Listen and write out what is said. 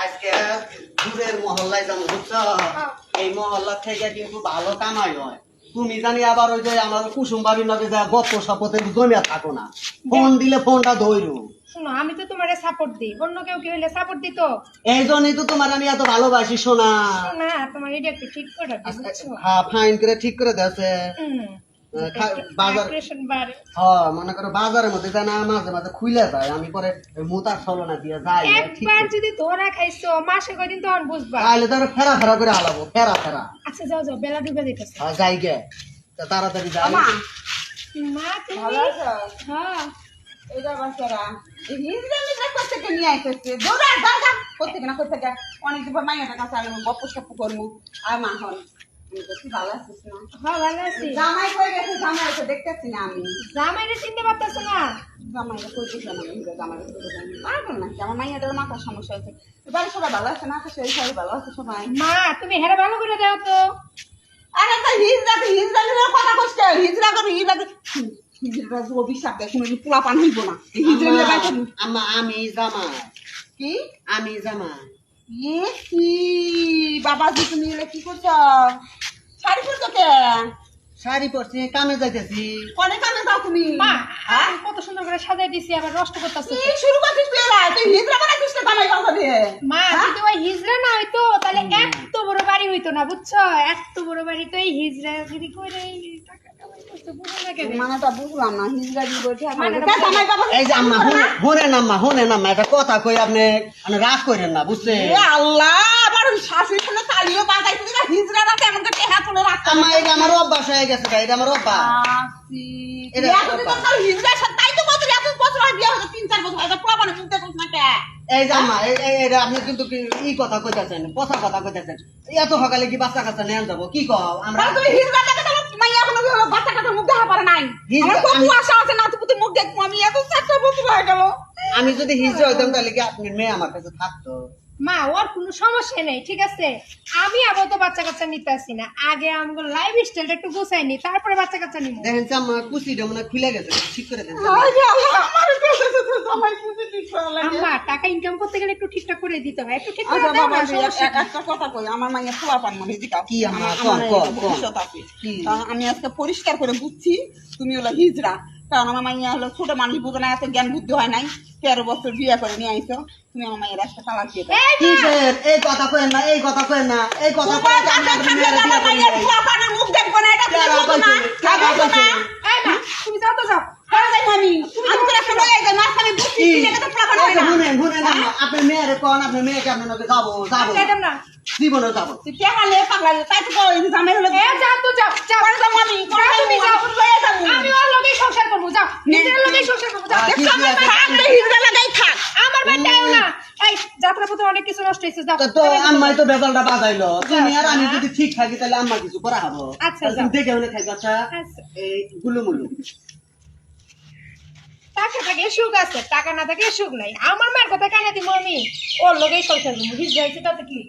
আজকে দূরের মহল্লায় যাবো বুঝছো? এই মহল্লা থেকে কিন্তু ভালো কামাই হয়। তুমি জানি আবার ওই যে আমার কুসুম বাড়ির লগে যা গপ্প সপতে জমিয়া থাকো না, ফোন দিলে ফোনটা ধরো। শোনো, আমি তো তোমারে সাপোর্ট দিই, অন্য কেউ কি হইলে সাপোর্ট দিত? এই জন্যই তো তোমার আমি এত ভালোবাসি সোনা। না, তোমার এটা একটু ঠিক করে দিই, বুঝছো? হ্যাঁ, ফাইন করে ঠিক করে দেছে। হুম, বাজার aggression বাড়ে। হ্যাঁ, মনে করো বাজারের মধ্যে যায় না, মাঝে মাঝে খুইলে যায়, আমি পরে মুতার ছলনা দিয়ে যাই ঠিক একবার করে। যদি ধরা খাইছো মাসে কয়দিন তখন বুঝবা। তাহলে তো ফেরা ফেরা করে হালাবো, ফেরা ফেরা। আচ্ছা যাও যাও, বেলা ডুবে দিতেছে। হ্যাঁ, যাই গে, তা তাড়াতাড়ি যাই। মা ভালো তুমি? আছো? হ্যাঁ। এটা বাচ্চারা এই হিজড়া মিজড়া কোত্থেকে নিয়ে আইতেছে? দৌড়া দাঁড়া কোত্থেকে না কোত্থেকে অনেকদিন পর মাইয়াটার কাছে আমি গপ্প সপ্প করবো। আর মা হন আমি বলছি ভালো আছিস না? হ্যাঁ, ভালো আছি। জামাই কই গেছে? জামাই তো দেখতেছি না আমি। জামাইরে চিনতে পারতেছো না? জামাইটা কই গেছে না? জামাইটা কই গেছে? পাগল নাকি? আমার মাইয়াটার মাথার সমস্যা হয়েছে। বাড়ি সবাই ভালো আছে না? সেই সবাই ভালো আছে সবাই? মা, তুমি হেরে ভালো করে দাও তো। আরে তো হিজড়া নিয়ে কথা কইছে। হিজড়া করে হিজড়া অভিশাপ দেয় কোনো পোলা পান হইব না। এই হিজড়া নিয়ে বাইতে আম্মা আমি জামাই, কি? আমি জামাই। কি বাবাজি তুমি এলে কি করছ? শাড়ি পরছো কে? শাড়ি পরছি, কামে যাইতেছি। কনে কানে যাও তুমি? মা, হ্যাঁ? আমি কত সুন্দর করে সাজাই দিছি, আবার নষ্ট করতেছো। কি শুরু করছিস তুই এলা? তুই হিজড়া বানাইছিস না জামাই বাবা দিয়ে? মা, যদি ওই হিজড়া না হইতো তাহলে এত বড় বাড়ি হইতো না, বুঝছো? এত বড় বাড়ি তো এই হিজড়া যদি করে টাকা কামাইতেছে, বুঝো না কেন? মানেটা বুঝলাম না হিজড়া দিয়ে বলছে মানেটা জামাই বাবা এই যে আম্মা হোনেন আম্মা, হোনেন আম্মা, একটা কথা কই, আপনি রাগ করেন না বুঝছেন? এ আল্লাহ আবার শাশুড়ি শুনে তালিও বাজাই তুমি হিজড়া রাতে এমন করে টেহা তুলে রাখতে আম্মা এটা আমার অভ্যাস হয়ে গেছে, এটা আমার অভ্যাস। এটা হিজড়া তাই তো বছর এত বছর হয় বিয়ে হয়েছে 3-4 বছর এটা পোলা বানা চিন্তা করছ না কে? এই যে আম্মা এটা আপনি কিন্তু ই কথা কইতাছেন, কথা কথা কইতাছেন। এত সকালে কি বাচ্চা কাচ্চা নিয়ে যাবো? কি কও আমরা? তাহলে তুমি হিজড়া দেখে তোমার মাইয়া এখনো বাচ্চা কাচ্চা মুখ দেখা পারে নাই। আমার কত আশা আছে না তুমি মুখ দেখবো আমি এত 4 বছর হয়ে গেল। আমি যদি হিজড়া হইতাম তাহলে কি আপনার মেয়ে আমার কাছে থাকতো? মা, ওর কোনো সমস্যা নেই, ঠিক আছে? আমি আবার তো বাচ্চা কাচ্চা নিতে আসি না, আগে আমার লাইফ স্টাইলটা একটু গুছাই নি, তারপরে বাচ্চা কাচ্চা নিবো। দেখেন আম্মা কুচিটা মনে হয় খুলে গেছে, ঠিক করে দেন। আরে আল্লাহ আমার কাছে তো জামাই কুচি ঠিক করা লাগে। আম্মা, টাকা ইনকাম করতে গেলে একটু ঠিকঠাক করে দিতে হয়, একটু ঠিক করে আচ্ছা দাও বাবা না, সমস্যা কি? একটা কথা কই আমার মাইয়া পোলা পান মানে দিকা কি আম্মা, আমার কোন ভবিষ্যৎ আছে। কি? কারণ আমি আজকে পরিষ্কার করে বুঝছি তুমি হলো হিজড়া। কারণ আমার মাইয়া হলো ছোট মানুষ বুঝে না, এত জ্ঞান বুদ্ধি হয় নাই। 13 বছর বিয়ে করে নিয়ে আইছো তুমি আমার মাইয়ের একটা তালাক দিয়ে দাও। এই মা, কিসের এই কথা কইেন না, এই কথা কইেন না, এই কথা কইলে তো আমি আপনার মেয়ের বিয়ে করি নাই। পোলা পানের মুখ দেখবো না এটা তুমি কেডা বুঝো না? কইছে? কেডা বুঝো না? কইছে? এই মা, তুমি যাও তো যাও। কারণ যাই আমি তো একটা লয়ে যাই মাছ আমি বুঝছি কি? তুমি এটা পোলা পান হয় এই যে না। শুনেন আম্মা, আপনার মেয়ের কোন, আপনার মেয়েকে আপনার লগে যাবো যাইতাম না। জীবনে যাবো। তুই টেহালে পাগলা তাই তো কই জামাই হলো এ যাও তো যাও, যাও। পরে যাবো আমি পরে যাও, তুমি যাবো যাও। লয়ে যাবো আমি ওর লগেই সংসার করবো, যাও। নিজের লগেই সংসার করবো, যাও। কি আমার আছে? থাকলে হিজড়া লাগাই থাক। আমার বাড়িতে আয়ো না। এই যাত্রা পথে অনেক কিছু নষ্ট হয়েছে, যাও। তো আম্মাই তো বেতালটা বাজাইলো, তুমি আর আমি যদি ঠিক থাকি তাহলে আম্মা কিছু করা হবো। আচ্ছা, তাহলে তুমি যাও। দেখে মনে থাকবে। আচ্ছা আচ্ছা। এই গুলুমুলু টাকা থাকে সুখ আছে, টাকা না থাকে সুখ নাই। আমার মার কথা কানে দিব আমি, ওর লগেই সংসার করবো, হিজড়া হয়েছে তাতে কি?